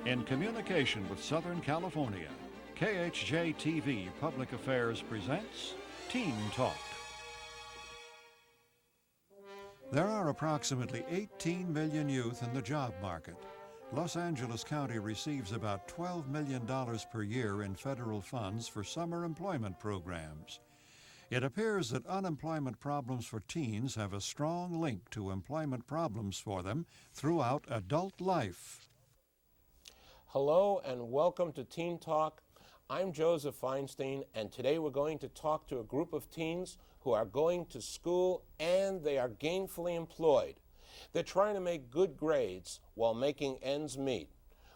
In communication with Southern California, KHJ-TV Public Affairs presents Teen Talk. There are approximately 18 million youth in the job market. Los Angeles County receives about $12 million per year in federal funds for summer employment programs. It appears that unemployment problems for teens have a strong link to employment problems for them throughout adult life. Hello and welcome to Teen Talk. I'm Joseph Feinstein, and today we're going to talk to a group of teens who are going to school and they are gainfully employed. They're trying to make good grades while making ends meet.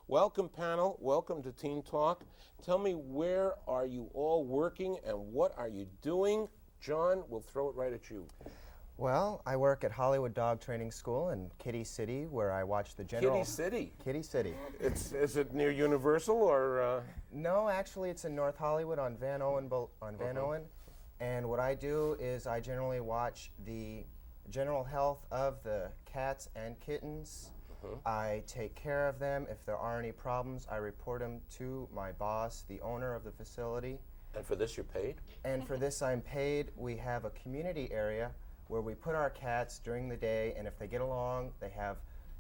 Welcome, panel. Welcome to Teen Talk. Tell me, where are you all working and what are you doing? John, we'll throw it right at you. Well, I work at Hollywood Dog Training School in Kitty City, where I watch the general... Kitty City? Kitty City. Is it near Universal or...? No, actually it's in North Hollywood on Van Owen. And what I do is I generally watch the general health of the cats and kittens. I take care of them. If there are any problems, I report them to my boss, the owner of the facility. And for this you're paid? And for this I'm paid. We have a community area where we put our cats during the day, and if they get along,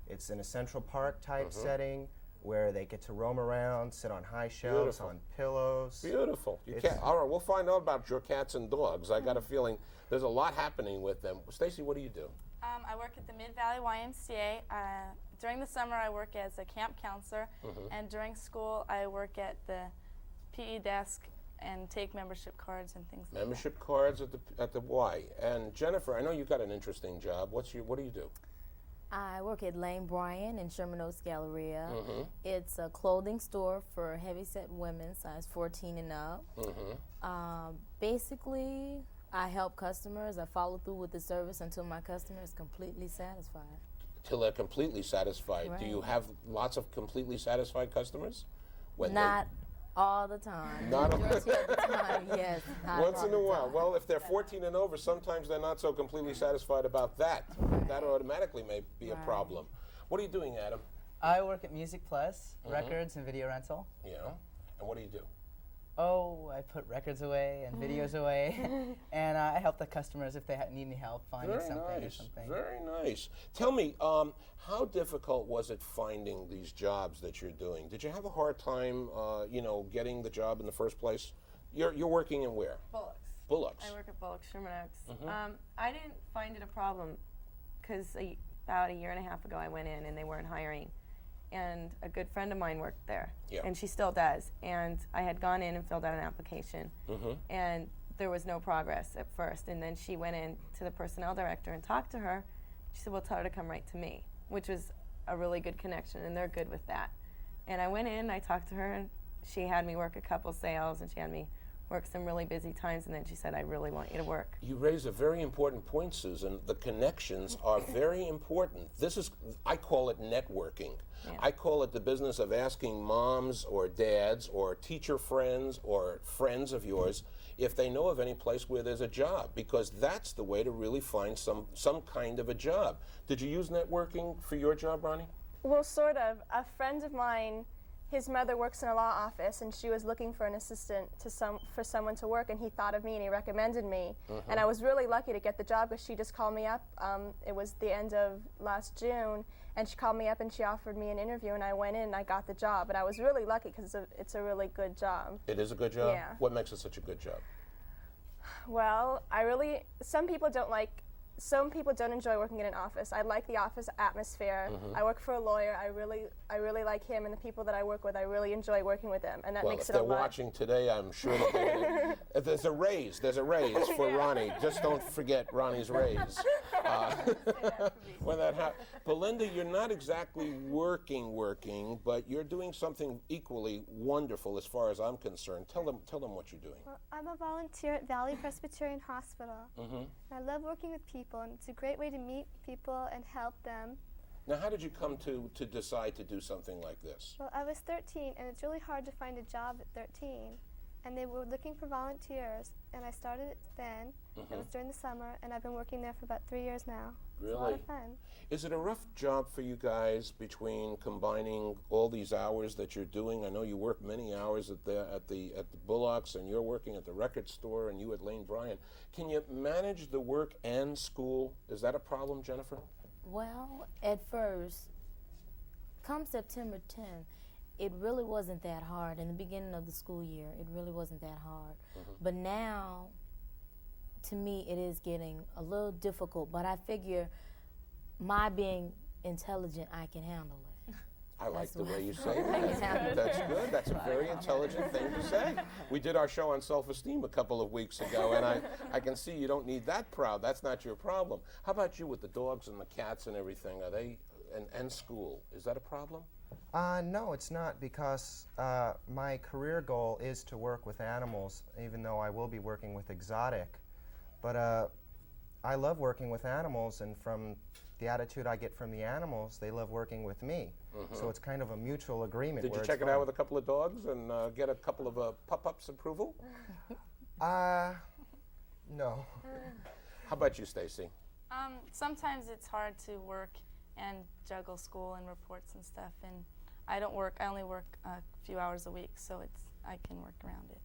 it's in a Central Park type setting where they get to roam around, sit on high shelves, on pillows. Beautiful. All right, we'll find out about your cats and dogs. I got a feeling there's a lot happening with them. Stacy, what do you do? I work at the Mid-Valley YMCA. During the summer, I work as a camp counselor, and during school, I work at the PE desk and take membership cards and things like that. Membership cards at the Y. And Jennifer, I know you've got an interesting job. What do you do? I work at Lane Bryant in Sherman Oaks Galleria. It's a clothing store for heavyset women, size 14 and up. Basically, I help customers. I follow through with the service until my customer is completely satisfied. Till they're completely satisfied. Right. Do you have lots of completely satisfied customers? Not all the time. Not all the time, yes. Once in a while. Well, if they're 14 and over, sometimes they're not so completely satisfied about that. Right. That automatically may be a problem. What are you doing, Adam? I work at Music Plus, records and video rental. Yeah. And what do you do? Oh, I put records away and videos away, and I help the customers if they need any help finding something or something. Very nice. Tell me, how difficult was it finding these jobs that you're doing? Did you have a hard time, getting the job in the first place? You're working in where? Bullocks. Bullocks. I work at Bullocks, Sherman Oaks. I didn't find it a problem because about a year and a half ago I went in and they weren't hiring. And a good friend of mine worked there, and she still does. And I had gone in and filled out an application, and there was no progress at first. And then she went in to the personnel director and talked to her. She said, well, tell her to come right to me, which was a really good connection, and they're good with that. And I went in, I talked to her, and she had me work a couple sales, and she had me work some really busy times, and then she said, I really want you to work. You raise a very important point, Susan. The connections are very important. I call it networking. Yeah. I call it the business of asking moms or dads or teacher friends or friends of yours if they know of any place where there's a job, because that's the way to really find some kind of a job. Did you use networking for your job, Ronnie? Well, sort of. A friend of mine, his mother works in a law office, and she was looking for an assistant for someone to work, and he thought of me and he recommended me. And I was really lucky to get the job because she just called me up. It was the end of last June, and she called me up and she offered me an interview, and I went in and I got the job. But I was really lucky because it's a really good job. It is a good job? Yeah. What makes it such a good job? Well, some people don't enjoy working in an office. I like the office atmosphere. I work for a lawyer. I really like him, and the people that I work with, I really enjoy working with them, and that makes it a lot. Well, if they're watching today, I'm sure that there's a raise for Ronnie. Just don't forget Ronnie's raise. When that happens. Belinda, you're not exactly working, but you're doing something equally wonderful as far as I'm concerned. Tell them what you're doing. Well, I'm a volunteer at Valley Presbyterian Hospital. I love working with people, and it's a great way to meet people and help them. Now, how did you come to decide to do something like this? Well, I was 13, and it's really hard to find a job at 13. and they were looking for volunteers, and I started it then. It was during the summer, and I've been working there for about 3 years now. Really? It's a lot of fun. Is it a rough job for you guys between combining all these hours that you're doing? I know you work many hours at the Bullocks, and you're working at the record store, and you at Lane Bryant. Can you manage the work and school? Is that a problem, Jennifer? Well, at first, come September 10th, it really wasn't that hard. In the beginning of the school year, it really wasn't that hard. But now, to me, it is getting a little difficult. But I figure my being intelligent, I can handle it. I like the way you say that. That's good. That's a very intelligent thing to say. We did our show on self-esteem a couple of weeks ago, and I can see you don't need that proud. That's not your problem. How about you with the dogs and the cats and everything? Are they, and school, is that a problem? No, it's not, because my career goal is to work with animals, even though I will be working with exotic. But I love working with animals, and from the attitude I get from the animals, they love working with me. So it's kind of a mutual agreement. Did you check it out with a couple of dogs and get a couple of pup-ups approval? No. How about you, Stacy? Sometimes it's hard to work and juggle school and reports and stuff, and I only work a few hours a week, so I can work around it.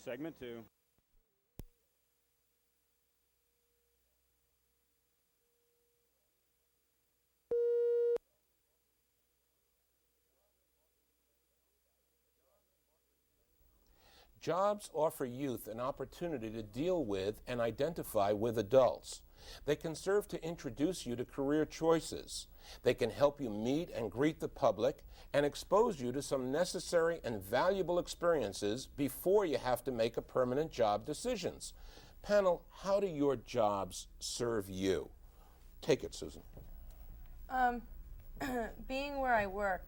Segment 2. Jobs offer youth an opportunity to deal with and identify with adults. They can serve to introduce you to career choices. They can help you meet and greet the public and expose you to some necessary and valuable experiences before you have to make a permanent job decisions. Panel, how do your jobs serve you? Take it, Susan. Being where I work,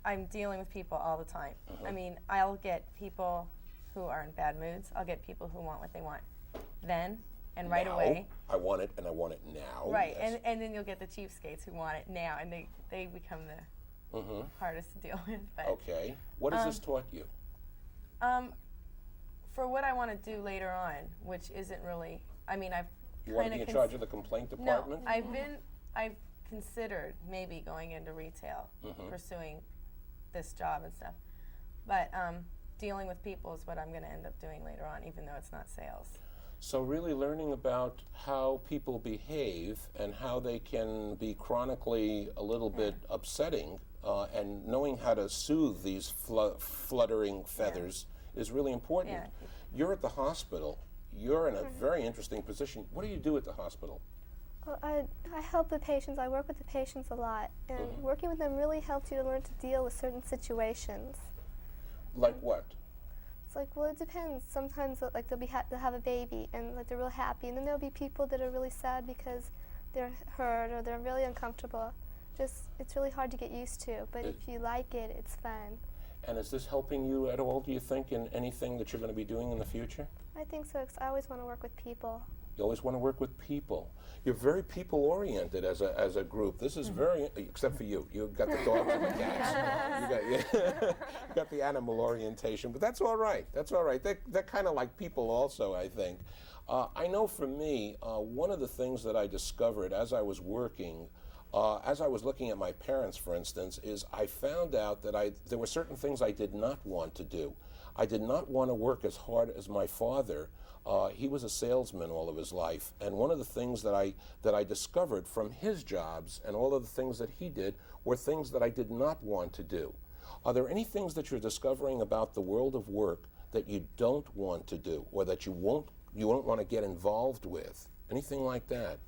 I'm dealing with people all the time. I mean, I'll get people who are in bad moods. I'll get people who want what they want then and right away. I want it, and I want it now. Right, Yes. and then you'll get the cheapskates who want it now, and they become the hardest to deal with. But, Okay. What has this taught you? for what I want to do later on, which isn't really, I mean, I've You want to be in charge of the complaint department? No, I've considered maybe going into retail, pursuing this job and stuff. But dealing with people is what I'm going to end up doing later on, even though it's not sales. So really learning about how people behave and how they can be chronically a little bit upsetting, and knowing how to soothe these fluttering feathers is really important. Yeah. You're at the hospital. You're in a very interesting position. What do you do at the hospital? Well, I help the patients. I work with the patients a lot, and working with them really helps you to learn to deal with certain situations. Like what? It's like, well, it depends. Sometimes, like, they'll have a baby, and like they're real happy, and then there'll be people that are really sad because they're hurt or they're really uncomfortable. It's really hard to get used to, but if you like it, it's fun. And is this helping you at all, do you think, in anything that you're going to be doing in the future? I think so, because I always want to work with people. You always want to work with people. You're very people-oriented as a group. This is very, except for you. You've got the dogs and the cats. You got the animal orientation, but that's all right. That's all right. They're kind of like people also, I think. I know for me, one of the things that I discovered as I was working, as I was looking at my parents, for instance, is I found out that there were certain things I did not want to do. I did not want to work as hard as my father. He was a salesman all of his life, and one of the things that I discovered from his jobs and all of the things that he did were things that I did not want to do. Are there any things that you're discovering about the world of work that you don't want to do, or that you won't want to get involved with? Anything like that?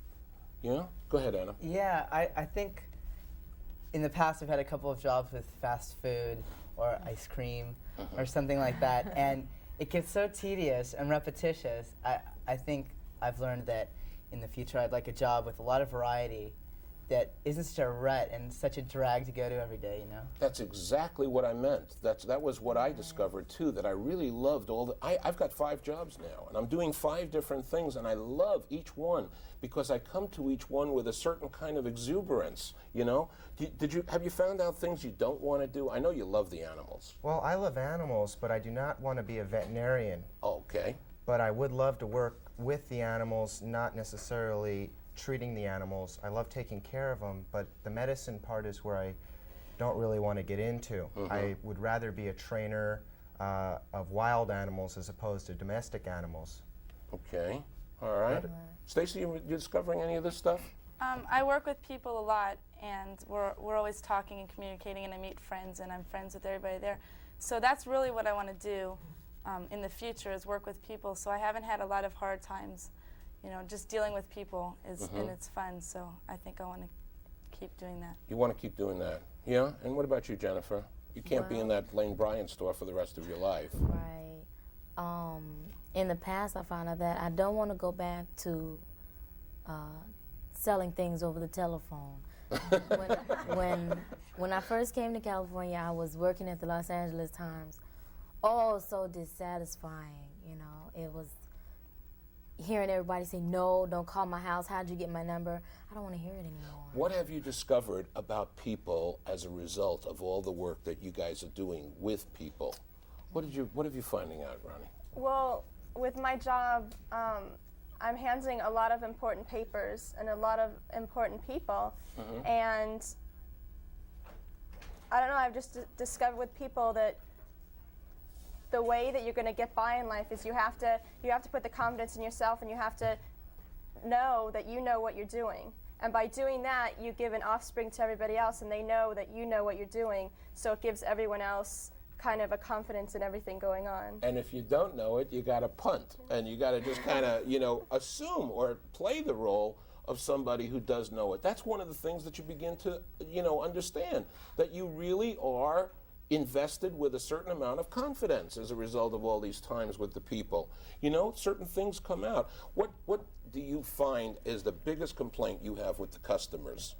Yeah? Go ahead, Anna. Yeah, I think in the past I've had a couple of jobs with fast food or ice cream or something like that, and it gets so tedious and repetitious. I think I've learned that in the future I'd like a job with a lot of variety that isn't such a rut and such a drag to go to every day, you know? That's exactly what I meant. That was what I discovered too, that I really loved I've got 5 jobs now, and I'm doing 5 different things, and I love each one because I come to each one with a certain kind of exuberance, you know? Have you found out things you don't want to do? I know you love the animals. Well, I love animals, but I do not want to be a veterinarian. Okay. But I would love to work with the animals, not necessarily treating the animals. I love taking care of them, but the medicine part is where I don't really want to get into. I would rather be a trainer of wild animals as opposed to domestic animals. Okay. All right. Stacy, you discovering any of this stuff? I work with people a lot, and we're always talking and communicating, and I meet friends, and I'm friends with everybody there. So that's really what I want to do in the future, is work with people. So I haven't had a lot of hard times. You know, just dealing with people is, and it's fun. So I think I want to keep doing that. You want to keep doing that, yeah? And what about you, Jennifer? You can't be in that Lane Bryant store for the rest of your life. Right. In the past, I found out that I don't want to go back to selling things over the telephone. when I first came to California, I was working at the Los Angeles Times. Oh, so dissatisfying, you know. It was hearing everybody say, no, don't call my house, how'd you get my number? I don't want to hear it anymore. What have you discovered about people as a result of all the work that you guys are doing with people? What have you finding out, Ronnie? Well, with my job, I'm handling a lot of important papers and a lot of important people, and I don't know, I've just discovered with people that the way that you're going to get by in life is you have to put the confidence in yourself, and you have to know that you know what you're doing. And by doing that, you give an offspring to everybody else, and they know that you know what you're doing, so it gives everyone else kind of a confidence in everything going on. And if you don't know it, you got to punt, and you got to just kind of, you know, assume or play the role of somebody who does know it. That's one of the things that you begin to, you know, understand, that you really are invested with a certain amount of confidence as a result of all these times with the people. You know, certain things come out. What do you find is the biggest complaint you have with the customers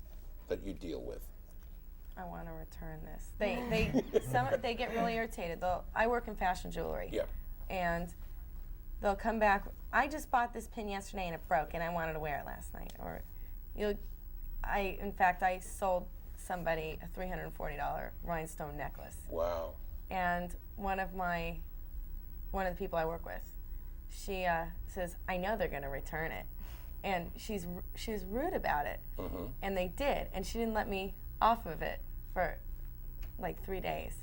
that you deal with? I want to return this. They get really irritated. I work in fashion jewelry. Yeah. And they'll come back. I just bought this pin yesterday and it broke, and I wanted to wear it last night. Or, in fact, I sold somebody a $340 rhinestone necklace. Wow. And one of the people I work with, she says, I know they're going to return it. And she's rude about it. And they did. And she didn't let me off of it for like 3 days.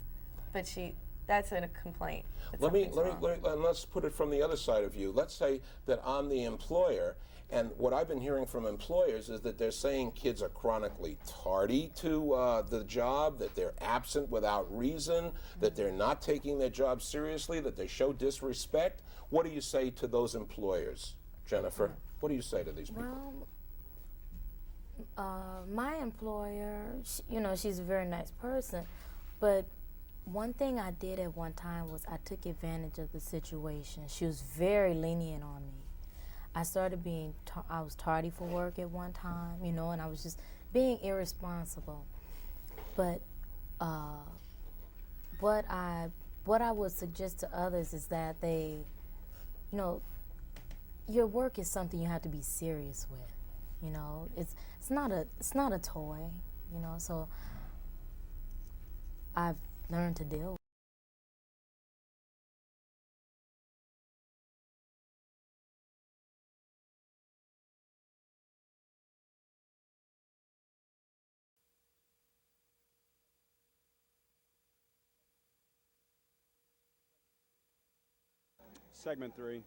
But that's a complaint. Let's put it from the other side of you. Let's say that I'm the employer, and what I've been hearing from employers is that they're saying kids are chronically tardy to the job, that they're absent without reason, that they're not taking their job seriously, that they show disrespect. What do you say to those employers, Jennifer? What do you say to these people? Well, my employer, she's a very nice person, but one thing I did at one time was I took advantage of the situation. She was very lenient on me. I started I was tardy for work at one time, and I was just being irresponsible. But what I would suggest to others is that they, your work is something you have to be serious with. It's not a toy, so I've learned to deal with it. Segment 3.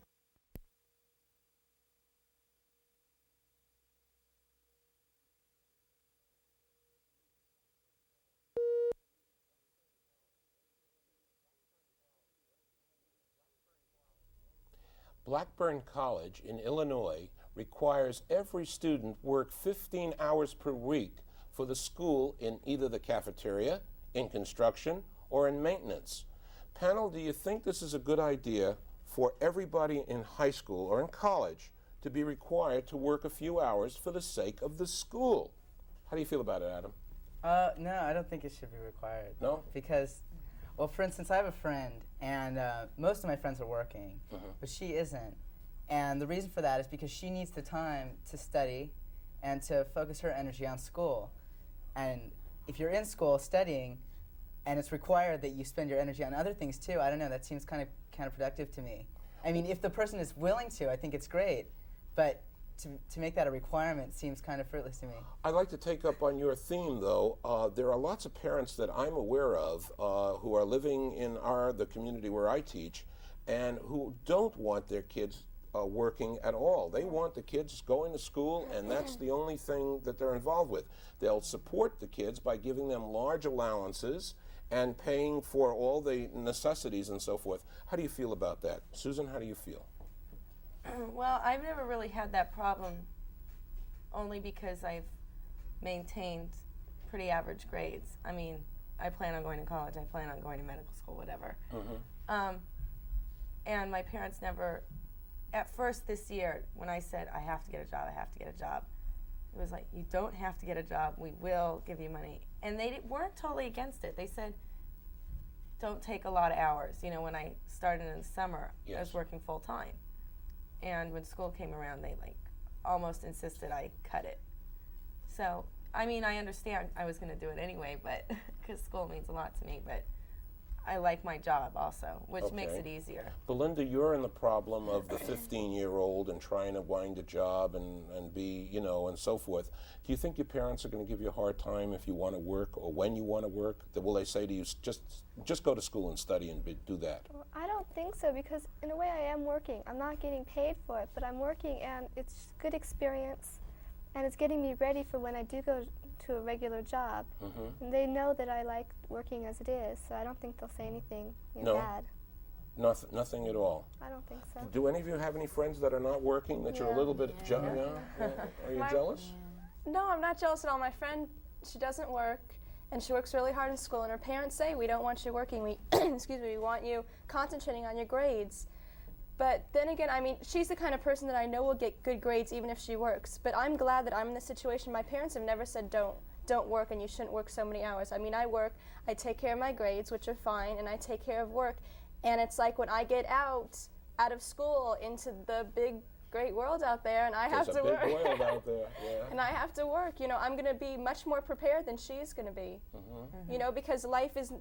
Blackburn College in Illinois requires every student work 15 hours per week for the school in either the cafeteria, in construction, or in maintenance. Panel, do you think this is a good idea for everybody in high school or in college to be required to work a few hours for the sake of the school? How do you feel about it, Adam? No, I don't think it should be required. No? Because, well, for instance, I have a friend, and most of my friends are working, but she isn't. And the reason for that is because she needs the time to study and to focus her energy on school. And if you're in school studying, and it's required that you spend your energy on other things too, I don't know, that seems kind of counterproductive to me. I mean, if the person is willing to, I think it's great, but to make that a requirement seems kind of fruitless to me. I'd like to take up on your theme, though. There are lots of parents that I'm aware of who are living in the community where I teach and who don't want their kids working at all. They want the kids going to school, and that's the only thing that they're involved with. They'll support the kids by giving them large allowances and paying for all the necessities and so forth. How do you feel about that? Susan, how do you feel? Well, I've never really had that problem, only because I've maintained pretty average grades. I mean, I plan on going to college, I plan on going to medical school, whatever. And my parents never, at first this year, when I said, I have to get a job, I have to get a job, it was like, you don't have to get a job, we will give you money. And they weren't totally against it. They said, don't take a lot of hours. You know, when I started in the summer, I was working full time. And when school came around, they like almost insisted I cut it. So, I mean, I understand I was going to do it anyway, but because school means a lot to me, but I like my job also, which makes it easier. Belinda, you're in the problem of the 15-year-old and trying to wind a job and be, you know, and so forth. Do you think your parents are going to give you a hard time if you want to work or when you want to work? Will they say to you, just go to school and study and do that? Well, I don't think so, because in a way I am working. I'm not getting paid for it, but I'm working, and it's good experience, and it's getting me ready for when I do go to a regular job. And they know that I like working as it is, so I don't think they'll say anything bad. Nothing at all? I don't think so. Do any of you have any friends that are not working that you're a little bit jealous? Are you jealous? No, I'm not jealous at all. My friend, she doesn't work, and she works really hard in school, and her parents say, we don't want you working, we we want you concentrating on your grades. But then again, I mean, she's the kind of person that I know will get good grades even if she works. But I'm glad that I'm in this situation. My parents have never said don't work and you shouldn't work so many hours. I mean, I work, I take care of my grades, which are fine, and I take care of work. And it's like when I get out of school into the big, great world out there, and I have to work. There's a big world out there, And I have to work. You know, I'm going to be much more prepared than she's going to be. You know, because life is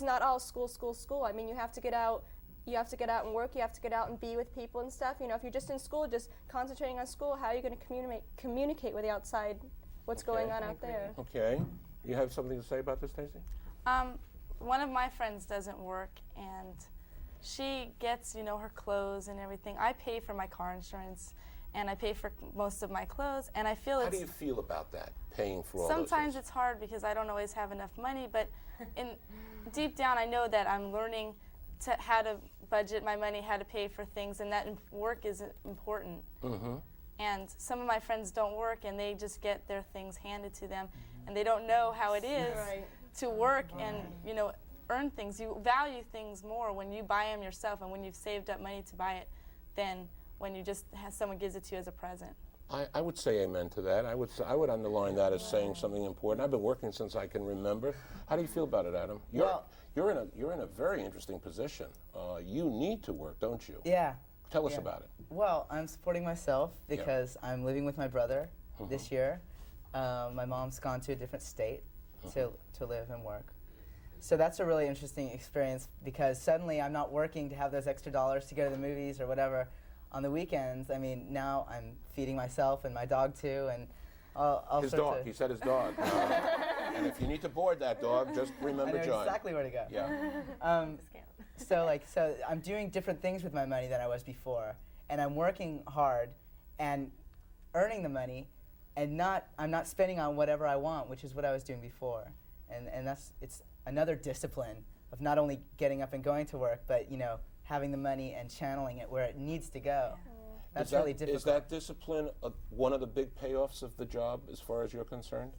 not all school, school, school. I mean, you have to get out. You have to get out and work, you have to get out and be with people and stuff. You know, if you're just in school, just concentrating on school, how are you going to communicate with the outside, what's going on out there? Okay. You have something to say about this, Stacey? One of my friends doesn't work, and she gets, you know, her clothes and everything. I pay for my car insurance, and I pay for most of my clothes, and I feel How do you feel about that, paying for all sometimes those things? it's hard because I don't always have enough money, but deep down I know that I'm learning how to budget my money, how to pay for things, and that work is important. And some of my friends don't work, and they just get their things handed to them, and they don't know how it is to work and, you know, earn things. You value things more when you buy them yourself and when you've saved up money to buy it than when you just have someone gives it to you as a present. I would say amen to that. I would underline that as saying something important. I've been working since I can remember. How do you feel about it, Adam? You're in a very interesting position. You need to work, don't you? Yeah. Tell us about it. Well, I'm supporting myself because I'm living with my brother this year. My mom's gone to a different state to live and work. So that's a really interesting experience because suddenly I'm not working to have those extra dollars to go to the movies or whatever on the weekends. I mean, now I'm feeding myself and my dog too, and all his sorts dog. of He said his dog. And if you need to board that dog, just remember I know John. exactly where to go. Yeah. So I'm doing different things with my money than I was before, and I'm working hard and earning the money, and I'm not spending on whatever I want, which is what I was doing before, and it's another discipline of not only getting up and going to work, but, you know, having the money and channeling it where it needs to go. That's really difficult. Is that discipline one of the big payoffs of the job, as far as you're concerned?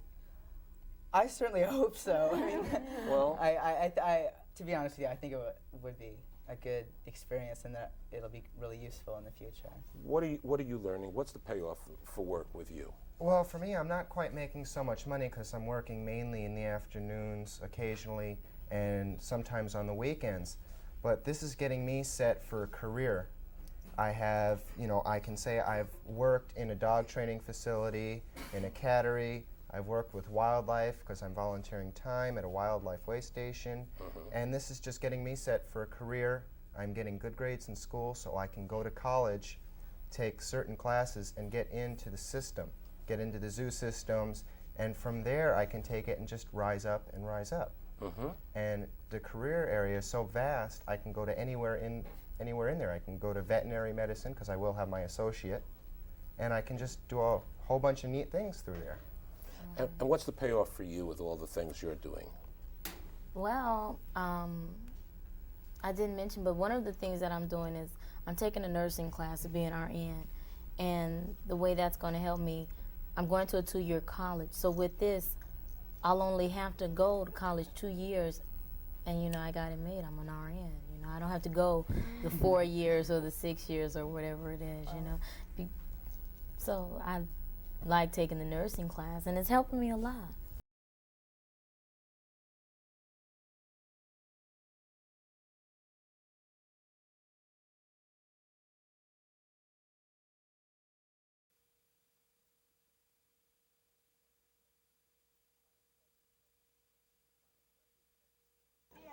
I certainly hope so. I mean, well, I to be honest with you, I think it would be. a good experience and that it'll be really useful in the future. What are you learning? What's the payoff for work with you? Well, for me, I'm not quite making so much money because I'm working mainly in the afternoons occasionally and sometimes on the weekends. But this is getting me set for a career. I have, I can say I've worked in a dog training facility, in a cattery. I've worked with wildlife because I'm volunteering time at a wildlife way station. And this is just getting me set for a career. I'm getting good grades in school so I can go to college, take certain classes, and get into the system, get into the zoo systems, and from there I can take it and just rise up and rise up. And the career area is so vast, I can go to anywhere in there. I can go to veterinary medicine because I will have my associate, and I can just do a whole bunch of neat things through there. And what's the payoff for you with all the things you're doing? Well, I didn't mention, but one of the things that I'm doing is I'm taking a nursing class to be an RN, and the way that's going to help me, I'm going to a 2-year college. So with this, I'll only have to go to college 2 years, and I got it made. I'm an RN. I don't have to go the 4 years or the 6 years or whatever it is. So I like taking the nursing class, and it's helping me a lot.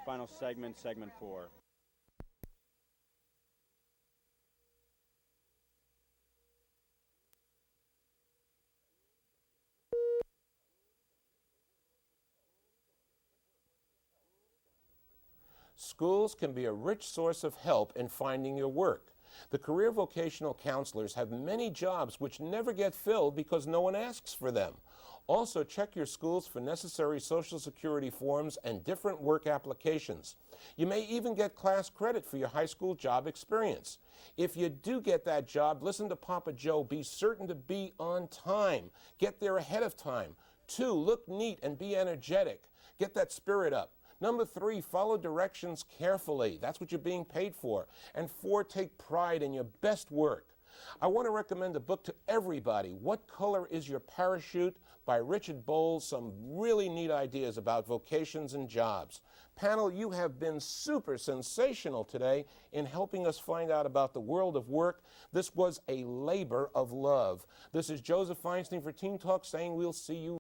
Final segment, segment 4. Schools can be a rich source of help in finding your work. The career vocational counselors have many jobs which never get filled because no one asks for them. Also, check your schools for necessary Social Security forms and different work applications. You may even get class credit for your high school job experience. If you do get that job, listen to Papa Joe. Be certain to be on time. Get there ahead of time. 2, look neat and be energetic. Get that spirit up. Number 3, follow directions carefully. That's what you're being paid for. And 4, take pride in your best work. I want to recommend a book to everybody, What Color is Your Parachute? By Richard Bowles. Some really neat ideas about vocations and jobs. Panel, you have been super sensational today in helping us find out about the world of work. This was a labor of love. This is Joseph Feinstein for Teen Talk saying we'll see you